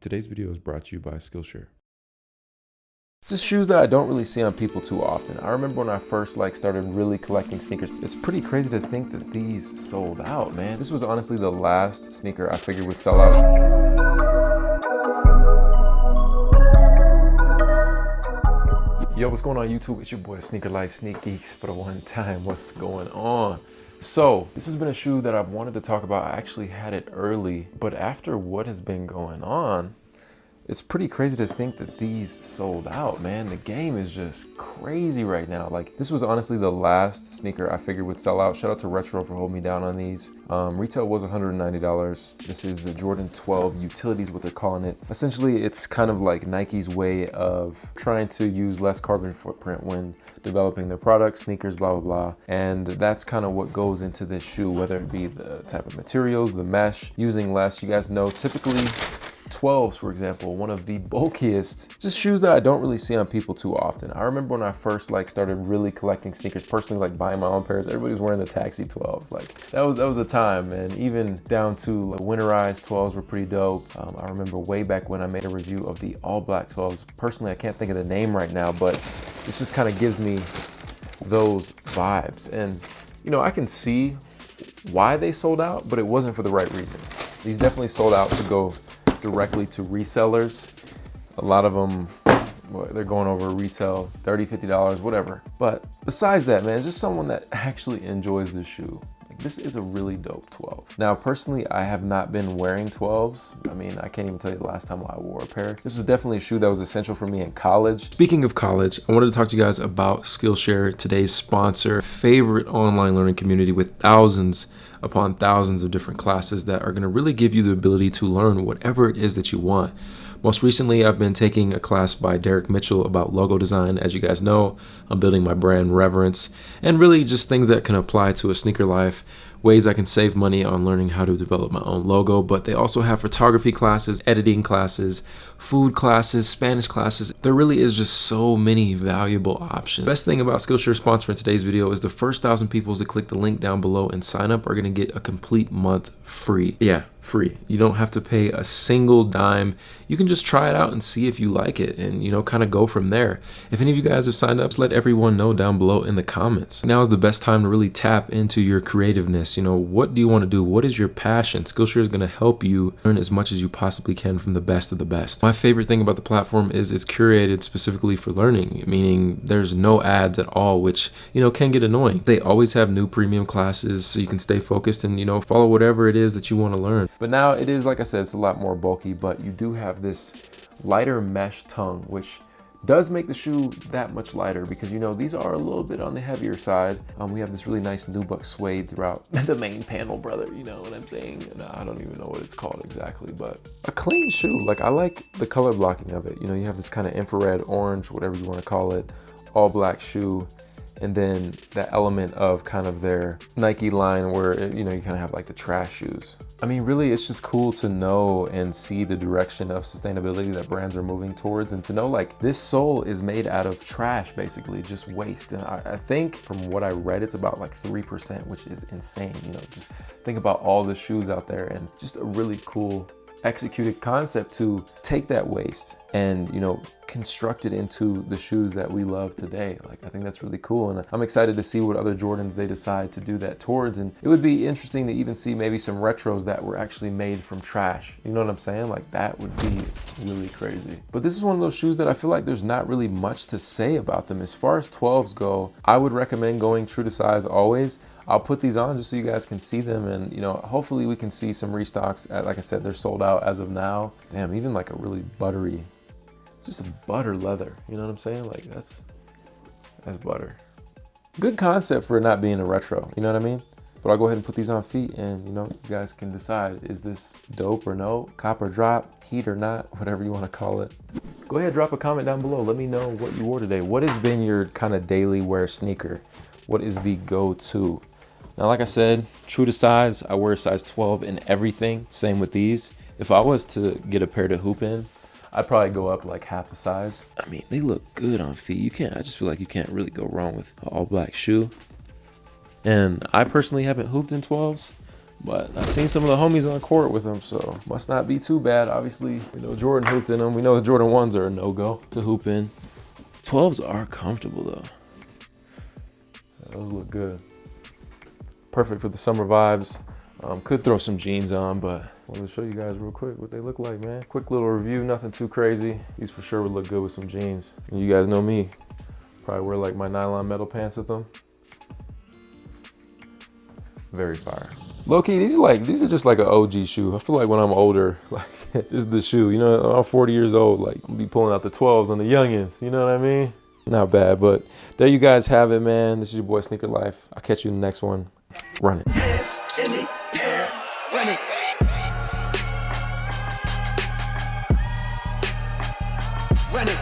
Today's video is brought to you by Skillshare. Just shoes that I don't really see on people too often. I remember when I first started really collecting sneakers. It's pretty crazy to think that these sold out, man. This was honestly the last sneaker I figured would sell out. Yo, what's going on YouTube? It's your boy Sneaker Life Sneak Geeks for the one time. What's going on? So this has been a shoe that I've wanted to talk about. I actually had it early, but after what has been going on, it's pretty crazy to think that these sold out, man. The game is just crazy right now. This was honestly the last sneaker I figured would sell out. Shout out to Retro for holding me down on these. Retail was $190. This is the Jordan 12 Utility is what they're calling it. Essentially, it's kind of like Nike's way of trying to use less carbon footprint when developing their products, sneakers, blah, blah, blah. And that's kind of what goes into this shoe, whether it be the type of materials, the mesh, using less. You guys know, typically 12s, for example, one of the bulkiest, just shoes that I don't really see on people too often. I remember when I first started really collecting sneakers, personally buying my own pairs, everybody's wearing the Taxi 12s. That was a time, man. Even down to winterized 12s were pretty dope. I remember way back when I made a review of the all black 12s. Personally, I can't think of the name right now, but this just kind of gives me those vibes. And I can see why they sold out, but it wasn't for the right reason. These definitely sold out to go directly to resellers. A lot of them, they're going over retail, $30, $50, whatever. But besides that, man, just someone that actually enjoys the shoe. This is a really dope 12. Now, personally, I have not been wearing 12s. I mean, I can't even tell you the last time I wore a pair. This was definitely a shoe that was essential for me in college. Speaking of college, I wanted to talk to you guys about Skillshare, today's sponsor, favorite online learning community with thousands upon thousands of different classes that are going to really give you the ability to learn whatever it is that you want. Most recently, I've been taking a class by Derek Mitchell about logo design. As you guys know, I'm building my brand Reverence, and really just things that can apply to a sneaker life, ways I can save money on learning how to develop my own logo. But they also have photography classes, editing classes, food classes, Spanish classes. There really is just so many valuable options. The best thing about Skillshare sponsoring today's video is the first 1,000 people to click the link down below and sign up are going to get a complete month free. Yeah, free. You don't have to pay a single dime. You can just try it out and see if you like it and, kind of go from there. If any of you guys have signed up, just let everyone know down below in the comments. Now is the best time to really tap into your creativeness. What do you want to do? What is your passion? Skillshare is going to help you learn as much as you possibly can from the best of the best. My favorite thing about the platform is it's curated specifically for learning, meaning there's no ads at all, which, can get annoying. They always have new premium classes so you can stay focused and, follow whatever it is that you want to learn. But now it is, like I said, it's a lot more bulky, but you do have this lighter mesh tongue, which does make the shoe that much lighter because, these are a little bit on the heavier side. We have this really nice nubuck suede throughout the main panel, brother. You know what I'm saying? And I don't even know what it's called exactly, but a clean shoe. I like the color blocking of it. You have this kind of infrared orange, whatever you want to call it, all black shoe. And then that element of kind of their Nike line where, you kind of have the trash shoes. I mean, really, it's just cool to know and see the direction of sustainability that brands are moving towards, and to know this sole is made out of trash, basically, just waste. And I think from what I read, it's about 3%, which is insane. Just think about all the shoes out there, and just a really cool executed concept to take that waste and construct it into the shoes that we love today. I think that's really cool, and I'm excited to see what other Jordans they decide to do that towards. And it would be interesting to even see maybe some retros that were actually made from trash. You know what I'm saying? That would be really crazy. But this is one of those shoes that I feel there's not really much to say about them. As far as 12s go, I would recommend going true to size always. I'll put these on just so you guys can see them, and hopefully we can see some restocks. Like I said, they're sold out as of now. Damn, even a really buttery, just a butter leather. You know what I'm saying? That's butter. Good concept for it not being a retro. You know what I mean? But I'll go ahead and put these on feet, and you guys can decide, is this dope or no? Cop or drop, heat or not, whatever you want to call it. Go ahead, drop a comment down below. Let me know what you wore today. What has been your kind of daily wear sneaker? What is the go-to? Now, like I said, true to size, I wear a size 12 in everything. Same with these. If I was to get a pair to hoop in, I'd probably go up half a size. I mean, they look good on feet. I just feel you can't really go wrong with an all black shoe. And I personally haven't hooped in 12s, But I've seen some of the homies on court with them, so must not be too bad. Obviously, we know Jordan hooped in them. We know the Jordan 1s are a no-go to hoop in. 12s are comfortable, though. Those look good. Perfect for the summer vibes. Could throw some jeans on, but I wanted to show you guys real quick what they look like, man. Quick little review, nothing too crazy. These for sure would look good with some jeans. And you guys know me. Probably wear like my nylon metal pants with them. Very fire. Low-key, these are just like an OG shoe. I feel like when I'm older, like this is the shoe. You know, I'm 40 years old, like I'll be pulling out the 12s on the youngins. You know what I mean? Not bad, but there you guys have it, man. This is your boy Sneaker Life. I'll catch you in the next one. Run it. Run it. Run it.